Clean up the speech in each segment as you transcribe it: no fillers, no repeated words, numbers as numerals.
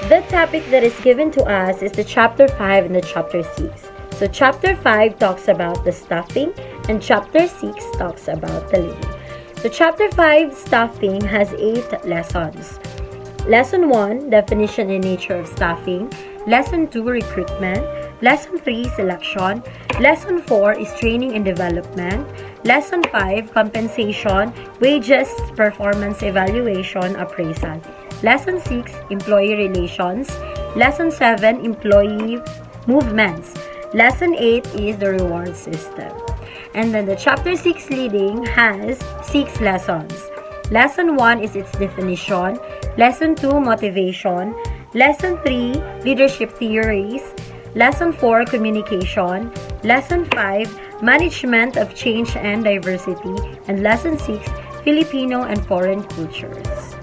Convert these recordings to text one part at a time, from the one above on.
The topic that is given to us is the chapter 5 and the chapter 6. So chapter 5 talks about the staffing and chapter 6 talks about the leading. So chapter 5 staffing has 8 lessons. Lesson 1, definition and nature of staffing. Lesson 2, recruitment. Lesson 3, selection. Lesson 4 is training and development. Lesson 5, compensation, wages, performance evaluation, appraisal. Lesson 6, employee relations. Lesson 7, employee movements. Lesson 8 is the reward system. And then the chapter 6 leading has 6 lessons. Lesson 1 is its definition. Lesson 2, motivation. Lesson 3, leadership theories. Lesson 4, communication. Lesson 5, management of change and diversity. And Lesson 6, Filipino and foreign cultures.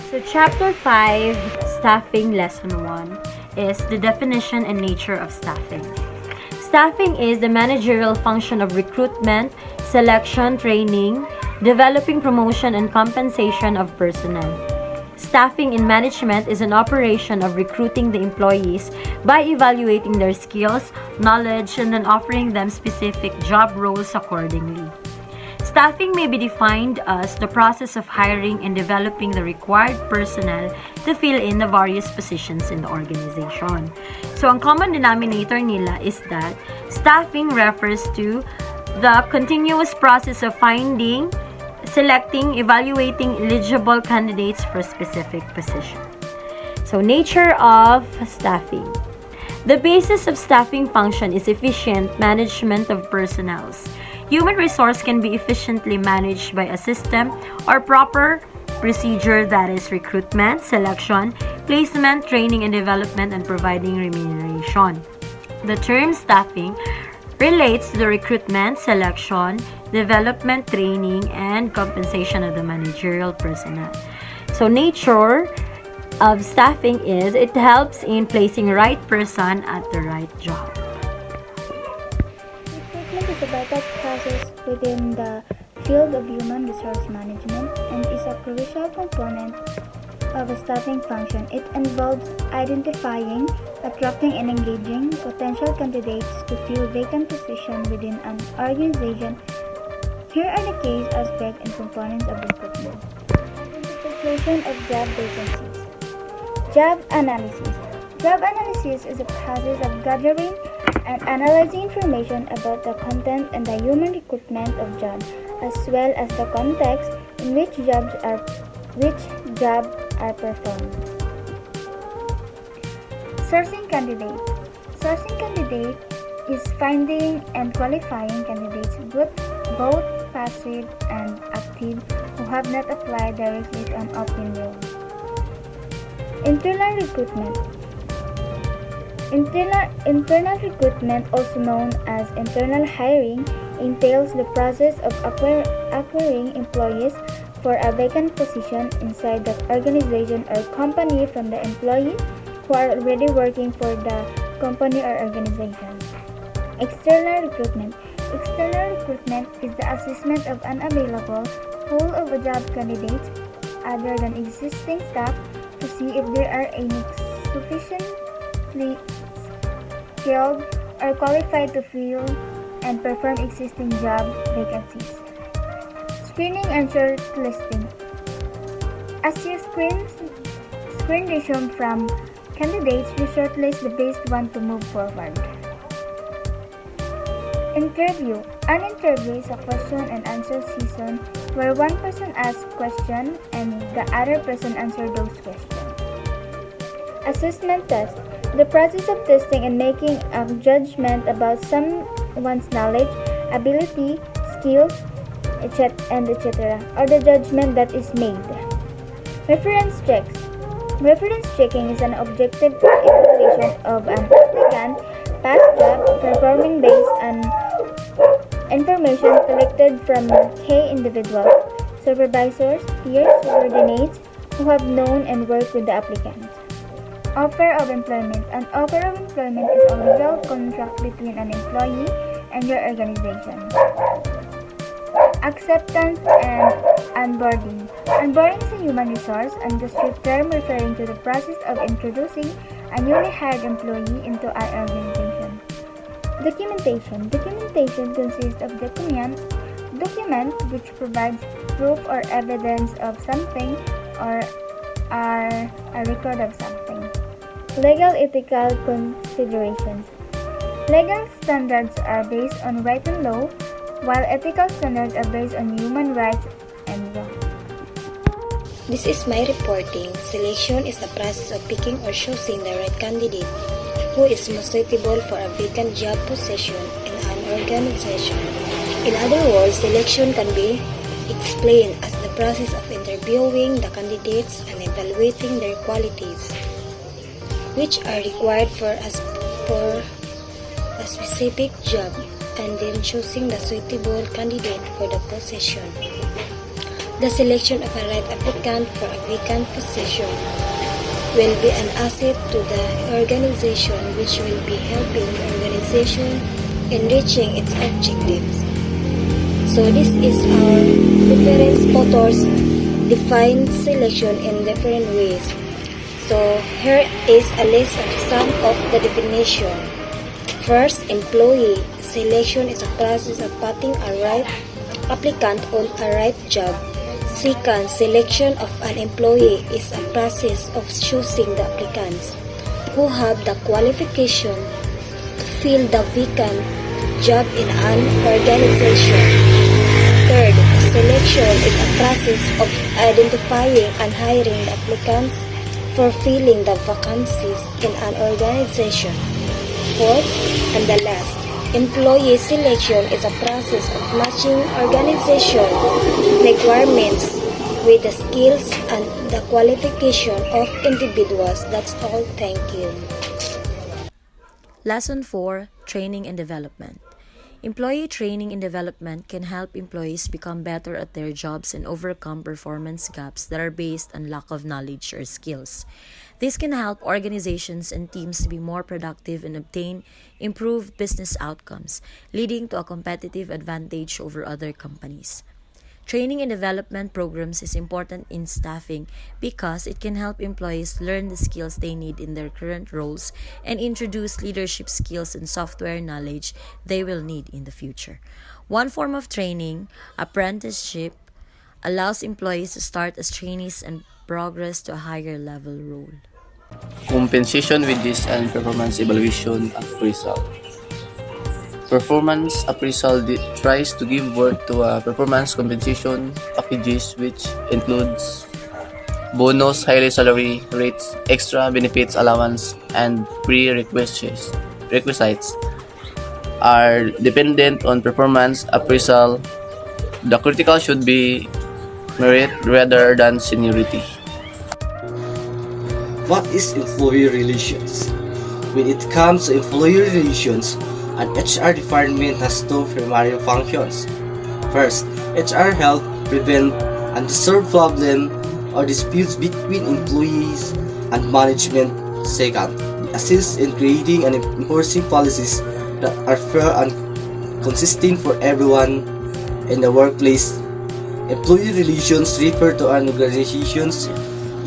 So chapter 5, staffing, lesson 1 is the definition and nature of staffing. Staffing is the managerial function of recruitment, selection, training, developing, promotion, and compensation of personnel. Staffing in management is an operation of recruiting the employees by evaluating their skills, knowledge, and then offering them specific job roles accordingly. Staffing may be defined as the process of hiring and developing the required personnel to fill in the various positions in the organization. So, ang common denominator nila is that staffing refers to the continuous process of finding, selecting, evaluating eligible candidates for specific position. So, nature of staffing. The basis of staffing function is efficient management of personnel. Human resource can be efficiently managed by a system or proper procedure that is recruitment, selection, placement, training and development, and providing remuneration. The term staffing relates to the recruitment, selection, development, training, and compensation of the managerial personnel. So nature of staffing is it helps in placing right person at the right job. Recruitment is a vital process within the field of human resource management and is a crucial component of a staffing function. It involves identifying, attracting, and engaging potential candidates to fill vacant positions within an organization. Here are the key aspects and components of recruitment. Identification of job vacancies. Job analysis. Job analysis is a process of gathering and analyzing information about the content and the human recruitment of jobs, as well as the context in which jobs are performed. Sourcing candidate. Sourcing candidate is finding and qualifying candidates, both passive and active, who have not applied directly to an open role. Internal recruitment. Internal recruitment, also known as internal hiring, entails the process of acquiring employees for a vacant position inside the organization or company from the employees who are already working for the company or organization. External recruitment. External recruitment is the assessment of unavailable pool of job candidates other than existing staff to see if there are any sufficiently skilled or qualified to fill and perform existing job vacancies. Screening and shortlisting. As you screen resume from candidates, you shortlist the best one to move forward. Interview. An interview is a question and answer session where one person asks questions and the other person answers those questions. Assessment test. The process of testing and making a judgment about someone's knowledge, ability, skills, etc., or the judgment that is made. Reference checks. Reference checking is an objective evaluation of an applicant's past job performing based on information collected from key individuals, supervisors, peers, subordinates who have known and worked with the applicant. Offer of employment. An offer of employment is a legal contract between an employee and your organization. acceptance, and onboarding. Onboarding is a human resource industry term referring to the process of introducing a newly hired employee into our organization. Documentation. Documentation consists of document which provides proof or evidence of something or are a record of something. Legal ethical considerations. Legal standards are based on written law, while ethical standards are based on human rights and law. This is my reporting. Selection is the process of picking or choosing the right candidate who is most suitable for a vacant job position in an organization. In other words, selection can be explained as the process of interviewing the candidates and evaluating their qualities, which are required for a specific job, and then choosing the suitable candidate for the position. The selection of a right applicant for a vacant position will be an asset to the organization, which will be helping the organization in reaching its objectives. So this is our different authors define selection in different ways. So here is a list of some of the definition. First, employee selection is a process of putting a right applicant on a right job. Second, selection of an employee is a process of choosing the applicants who have the qualification to fill the vacant job in an organization. Third, selection is a process of identifying and hiring the applicants for filling the vacancies in an organization. Fourth, and the last, employee selection is a process of matching organization requirements with the skills and the qualification of individuals. That's all. Thank you. Lesson 4. Training and Development. Employee training and development can help employees become better at their jobs and overcome performance gaps that are based on lack of knowledge or skills. This can help organizations and teams to be more productive and obtain improved business outcomes, leading to a competitive advantage over other companies. Training and development programs is important in staffing because it can help employees learn the skills they need in their current roles and introduce leadership skills and software knowledge they will need in the future. One form of training, apprenticeship, allows employees to start as trainees and progress to a higher level role. Compensation with this and performance evaluation appraisal. Performance appraisal tries to give worth to performance compensation packages, which includes bonus, higher salary rates, extra benefits allowance, and prerequisites are dependent on performance appraisal. The critical should be merit rather than seniority. What is employee relations? When it comes to employee relations, an HR department has two primary functions. First, HR helps prevent undeserved problems or disputes between employees and management. Second, it assists in creating and enforcing policies that are fair and consistent for everyone in the workplace. Employee relations refer to an organization's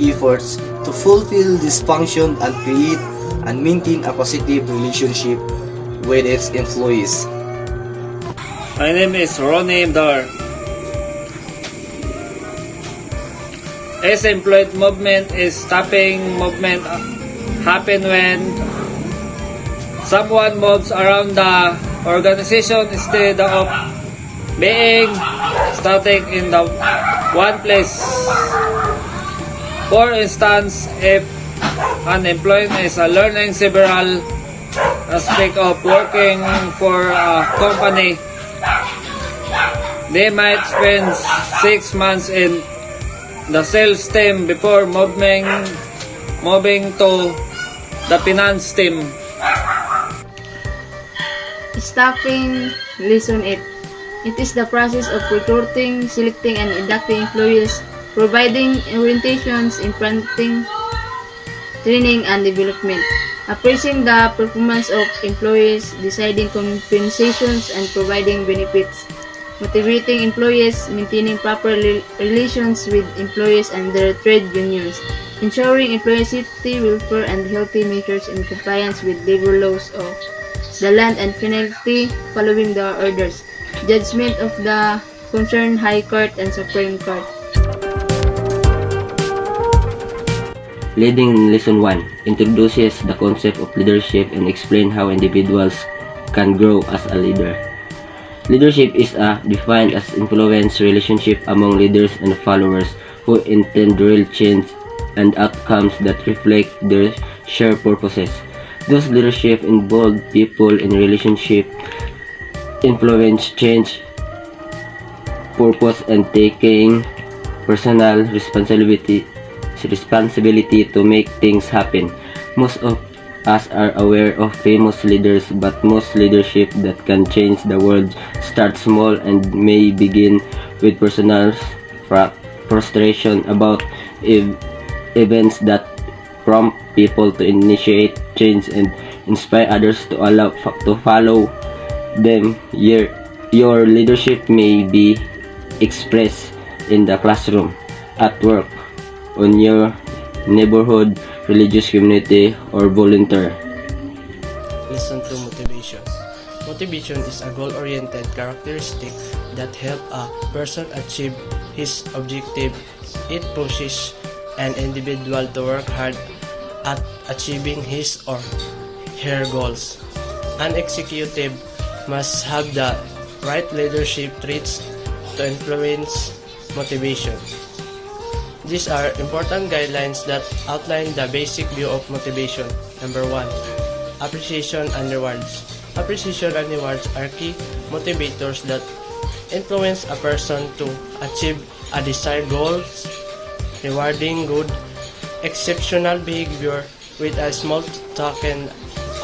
efforts to fulfill this function and create and maintain a positive relationship with its employees. My name is Ronnie Dar. As employee movement is staffing movement happen when someone moves around the organization instead of being static in the one place. For instance, if an employee is learning several aspects of working for a company, they might spend 6 months in the sales team before moving to the finance team. Staffing Lesson 8. It is the process of recruiting, selecting, and inducting employees, providing orientations, implementing training and development, appraising the performance of employees, deciding compensations, and providing benefits. motivating employees, maintaining proper relations with employees and their trade unions, ensuring employee safety, welfare, and healthy measures in compliance with labor laws of the land, and finality, following the orders, judgment of the concerned High Court and Supreme Court. Leading Lesson 1 introduces the concept of leadership and explain how individuals can grow as a leader. Leadership is defined as influence relationship among leaders and followers who intend real change and outcomes that reflect their shared purposes. Those leadership involve people in relationship, influence change, purpose, and taking personal responsibility to make things happen. Most of us are aware of famous leaders, but most leadership that can change the world starts small and may begin with personal frustration about events that prompt people to initiate change and inspire others to follow them. Your leadership may be expressed in the classroom, at work, on your neighborhood, religious community, or volunteer. Lesson 2: Motivation. Motivation is a goal-oriented characteristic that helps a person achieve his objective. It pushes an individual to work hard at achieving his or her goals. An executive must have the right leadership traits to influence motivation. These are important guidelines that outline the basic view of motivation. Number 1. Appreciation and rewards. Appreciation and rewards are key motivators that influence a person to achieve a desired goals. Rewarding good, exceptional behavior with a small token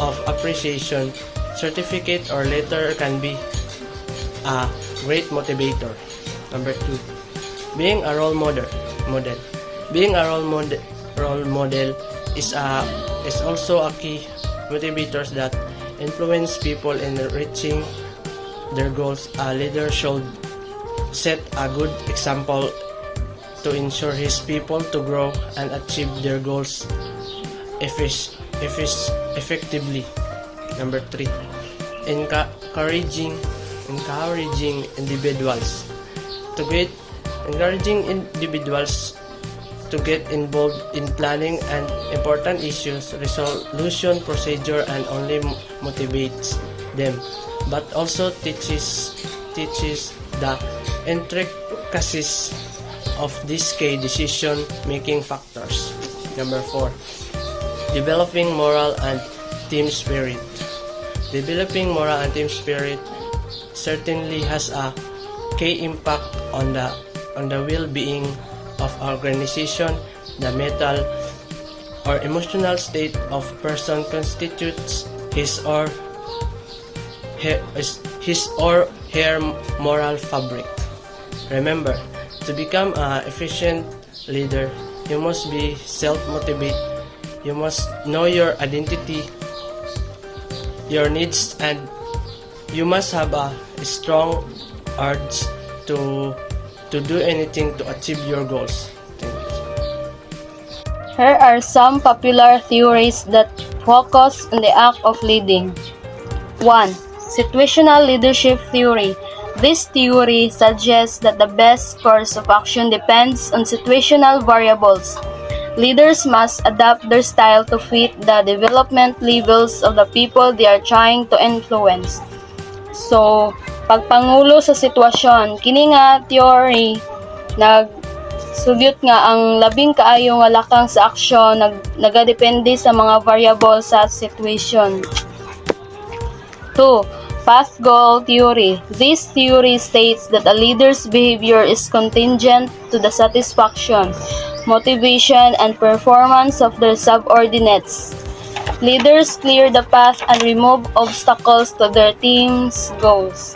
of appreciation, certificate, or letter can be a great motivator. Number 2. Being a role model. Being a role model is also a key motivators that influence people in reaching their goals. A leader should set a good example to ensure his people to grow and achieve their goals effectively. Number 3. Encouraging individuals to get involved in planning and important issues, resolution procedure, and only motivates them, but also teaches the intricacies of these key decision-making factors. Number 4. Developing moral and team spirit. Developing moral and team spirit certainly has a key impact on the well-being of organization. The mental or emotional state of person constitutes his or her moral fabric. Remember, to become an efficient leader, you must be self-motivated. You must know your identity, your needs, and you must have a strong urge to do anything to achieve your goals. Thank you. Here are some popular theories that focus on the act of leading. 1. Situational leadership theory. This theory suggests that the best course of action depends on situational variables. Leaders must adapt their style to fit the development levels of the people they are trying to influence. So, pagpangulo sa sitwasyon, kini nga theory nagsugyot nga ang labing kaayo nga lakang sa aksyon nagadepende sa mga variable sa situation. 2. Path goal theory. This theory states that a leader's behavior is contingent to the satisfaction, motivation, and performance of their subordinates. Leaders clear the path and remove obstacles to their team's goals.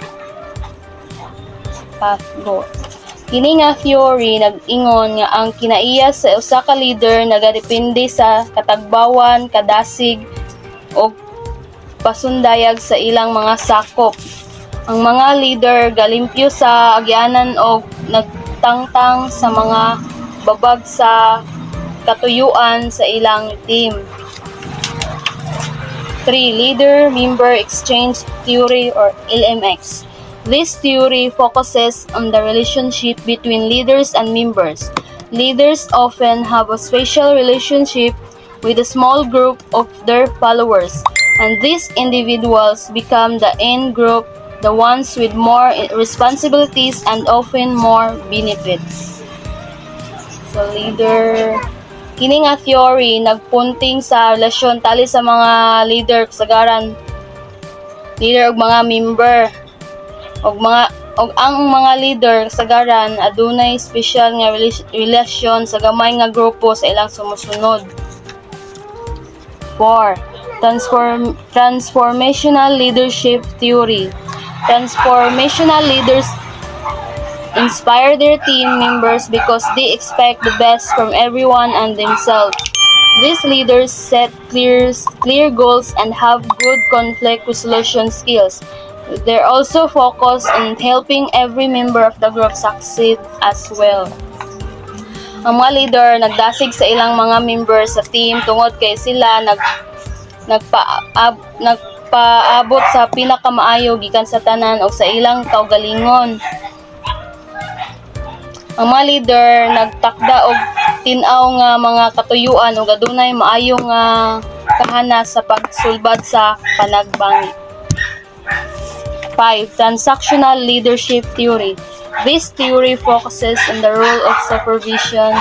Path goal. Kini nga theory nag-ingon nga ang kinaiya sa usa ka leader nagadepende sa katagbawan, kadasig, o pasundayag sa ilang mga sakop. Ang mga leader galimpyo sa agyanan o nagtangtang sa mga babag sa katuyuan sa ilang team. 3. Leader-member exchange theory or LMX. This theory focuses on the relationship between leaders and members. Leaders often have a special relationship with a small group of their followers, and these individuals become the in group, the ones with more responsibilities and often more benefits. So, kini nga theory nagpunting sa relasyon tali sa mga leader kasagaran leader ug mga member og ang mga leader kasagaran adunay special nga relasyon sa gamay nga grupo sa ilang sumusunod. 4. Transformational leadership theory. Transformational leaders inspire their team members because they expect the best from everyone and themselves. These leaders set clear goals and have good conflict resolution skills. They're also focused on helping every member of the group succeed as well. Ang mga leader nagdasig sa ilang mga members sa team tungod kay sila nagpaabot sa pinakamaayo gikan sa tanan o sa ilang kaugalingon. Ang mga leader nagtakda og tin-aw nga mga katuyuan ug adunay maayo nga kahanas sa pagsulbad sa panagbangi. 5. Transactional leadership theory. This theory focuses on the role of supervision,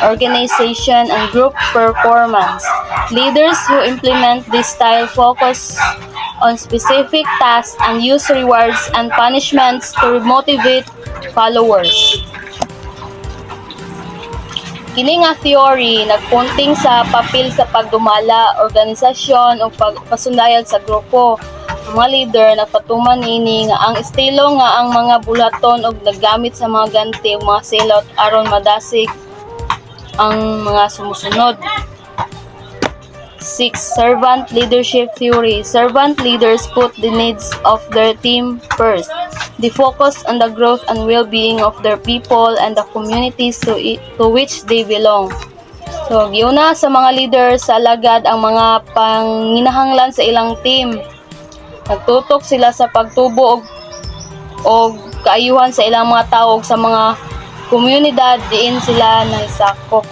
organization, and group performance. Leaders who implement this style focus on specific tasks and use rewards and punishments to motivate followers. Kini nga theory nagpunting sa papel sa pagdumala, organisasyon o pagpasundayan sa grupo. Ang mga leader nagpatuman ini nga ang estilo nga ang mga bulaton og naggamit sa mga ganti ug mga selot aron madasig ang mga sumusunod. 6. Servant leadership theory. Servant leaders put the needs of their team first. They focus on the growth and well-being of their people and the communities to which they belong. So, giuna sa mga leaders sa alagad ang mga panginahanglan sa ilang team. Nagtutok sila sa pagtubo og kaayuhan sa ilang mga tao sa mga komunidad diin sila nagsakop.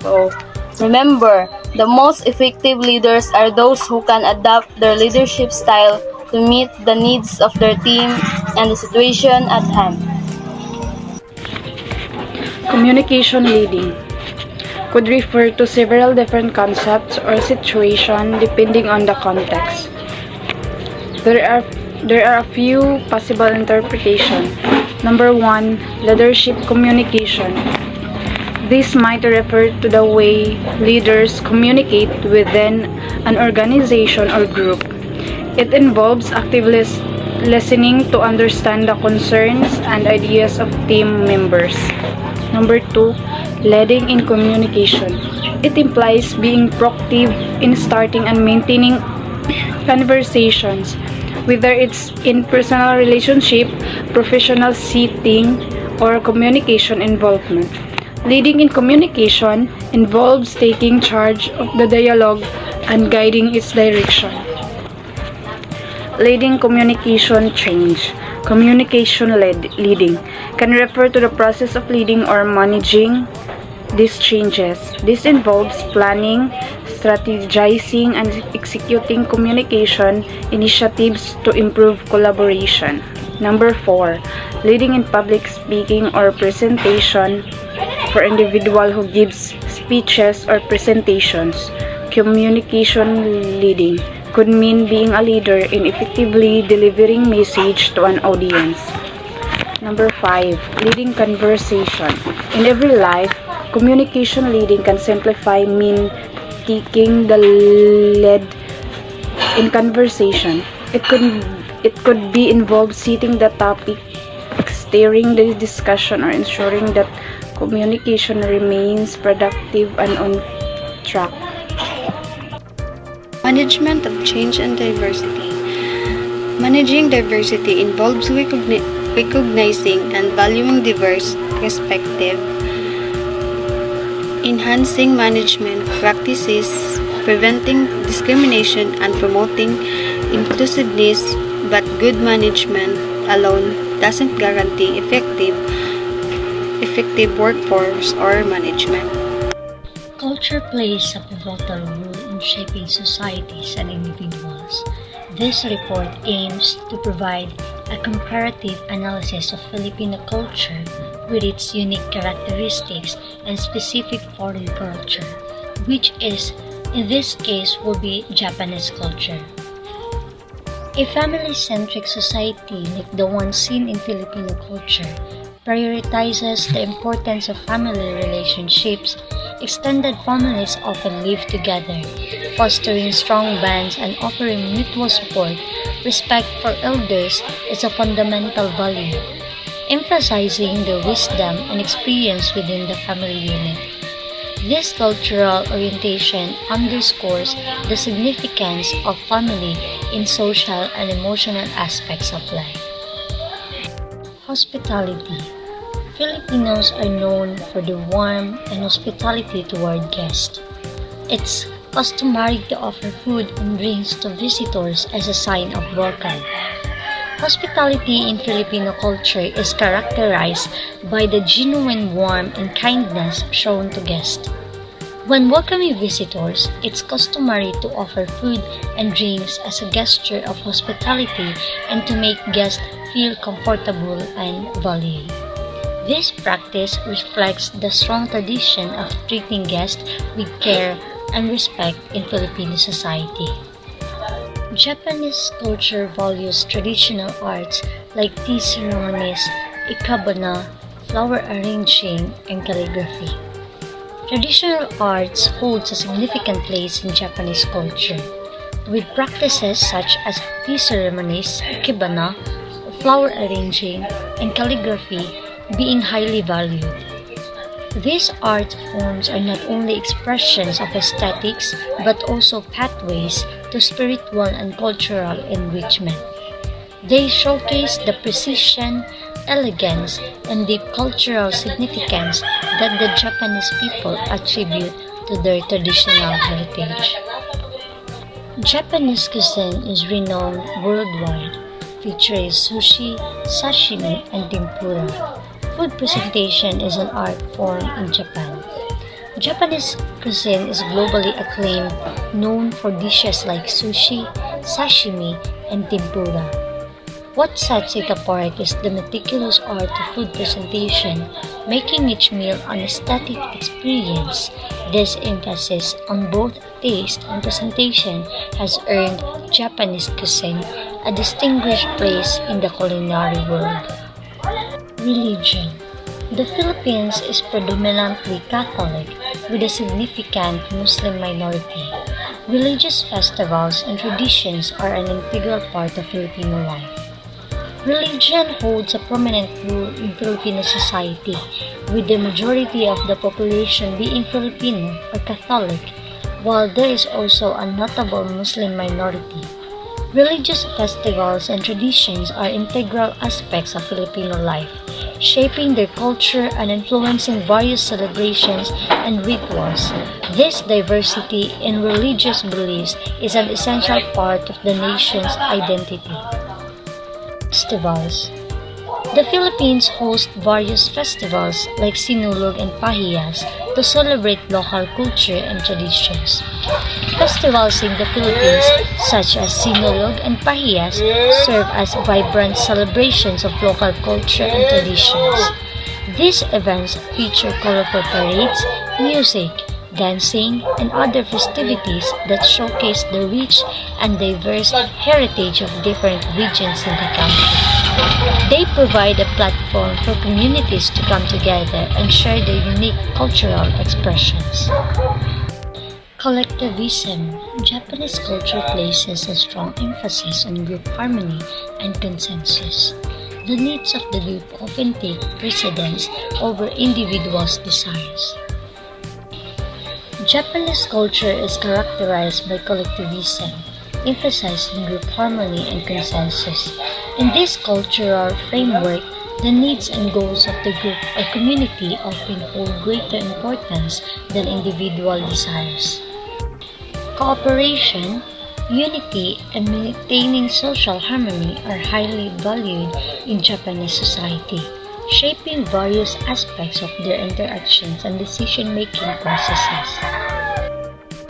So, remember, the most effective leaders are those who can adapt their leadership style to meet the needs of their team and the situation at hand. Communication leading could refer to several different concepts or situations depending on the context. There are a few possible interpretations. Number 1, leadership communication. This might refer to the way leaders communicate within an organization or group. It involves active listening to understand the concerns and ideas of team members. Number 2, leading in communication. It implies being proactive in starting and maintaining conversations, whether it's in personal relationship, professional setting, or communication involvement. Leading in communication involves taking charge of the dialogue and guiding its direction. Leading communication change. Communication leading can refer to the process of leading or managing these changes. This involves planning, strategizing, and executing communication initiatives to improve collaboration. Number 4, leading in public speaking or presentation for individual who gives speeches or presentations. Communication leading could mean being a leader in effectively delivering message to an audience. Number 5, leading conversation. In every life, communication leading can simplify mean taking the lead in conversation. It could be involved setting the topic, steering the discussion, or ensuring that communication remains productive and on track. Management of change and diversity. Managing diversity involves recognizing and valuing diverse perspectives, enhancing management practices, preventing discrimination, and promoting inclusiveness, but good management alone doesn't guarantee effective workforce or management. Culture plays a pivotal role in shaping societies and individuals. This report aims to provide a comparative analysis of Filipino culture with its unique characteristics and specific foreign culture, which is, in this case, will be Japanese culture. A family-centric society like the one seen in Filipino culture prioritizes the importance of family relationships. Extended families often live together, fostering strong bonds and offering mutual support. Respect for elders is a fundamental value, emphasizing the wisdom and experience within the family unit. This cultural orientation underscores the significance of family in social and emotional aspects of life. Hospitality. Filipinos are known for their warmth and hospitality toward guests. It's customary to offer food and drinks to visitors as a sign of welcome. Hospitality in Filipino culture is characterized by the genuine warmth and kindness shown to guests. When welcoming visitors, it's customary to offer food and drinks as a gesture of hospitality and to make guests feel comfortable and valued. This practice reflects the strong tradition of treating guests with care and respect in Filipino society. Japanese culture values traditional arts like tea ceremonies, ikebana, flower arranging, and calligraphy. Traditional arts holds a significant place in Japanese culture, with practices such as tea ceremonies, ikebana, flower arranging, and calligraphy being highly valued. These art forms are not only expressions of aesthetics but also pathways to spiritual and cultural enrichment. They showcase the precision, elegance, and deep cultural significance that the Japanese people attribute to their traditional heritage. Japanese cuisine is renowned worldwide, featuring sushi, sashimi, and tempura. Food presentation is an art form in Japan. Japanese cuisine is globally acclaimed, known for dishes like sushi, sashimi, and tempura. What sets it apart is the meticulous art of food presentation, making each meal an aesthetic experience. This emphasis on both taste and presentation has earned Japanese cuisine a distinguished place in the culinary world. Religion. The Philippines is predominantly Catholic with a significant Muslim minority. Religious festivals and traditions are an integral part of Filipino life. Religion holds a prominent role in Filipino society, with the majority of the population being Filipino or Catholic, while there is also a notable Muslim minority. Religious festivals and traditions are integral aspects of Filipino life, shaping their culture and influencing various celebrations and rituals. This diversity in religious beliefs is an essential part of the nation's identity. Festivals. The Philippines hosts various festivals like Sinulog and Pahiyas to celebrate local culture and traditions. Festivals in the Philippines, such as Sinulog and Pahiyas, serve as vibrant celebrations of local culture and traditions. These events feature colorful parades, music, dancing, and other festivities that showcase the rich and diverse heritage of different regions in the country. They provide a platform for communities to come together and share their unique cultural expressions. Collectivism. Japanese culture places a strong emphasis on group harmony and consensus. The needs of the group often take precedence over individuals' desires. Japanese culture is characterized by collectivism. emphasizing group harmony and consensus. In this cultural framework, the needs and goals of the group or community often hold greater importance than individual desires. Cooperation, unity, and maintaining social harmony are highly valued in Japanese society, shaping various aspects of their interactions and decision-making processes.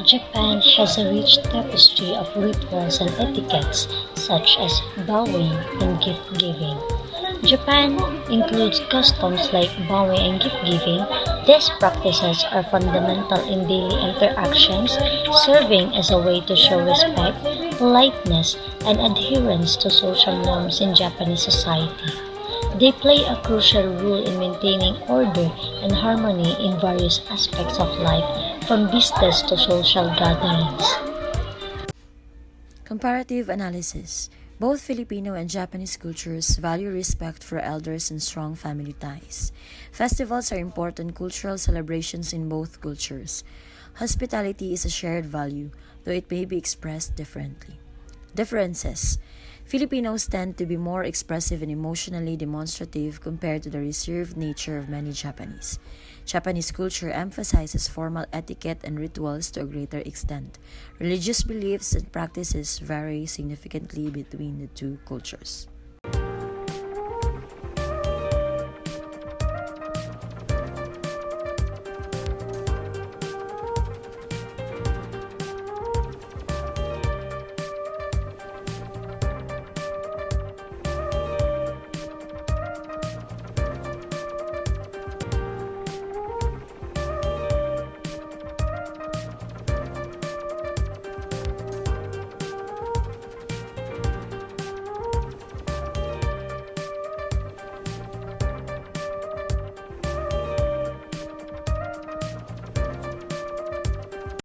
Japan has a rich tapestry of rituals and etiquettes such as bowing and gift-giving. Japan includes customs like bowing and gift-giving. These practices are fundamental in daily interactions, serving as a way to show respect, politeness, and adherence to social norms in Japanese society. They play a crucial role in maintaining order and harmony in various aspects of life, from business to social gatherings. Comparative analysis. Both Filipino and Japanese cultures value respect for elders and strong family ties. Festivals are important cultural celebrations in both cultures. Hospitality is a shared value, though it may be expressed differently. Differences. Filipinos tend to be more expressive and emotionally demonstrative compared to the reserved nature of many Japanese. Japanese culture emphasizes formal etiquette and rituals to a greater extent. Religious beliefs and practices vary significantly between the two cultures.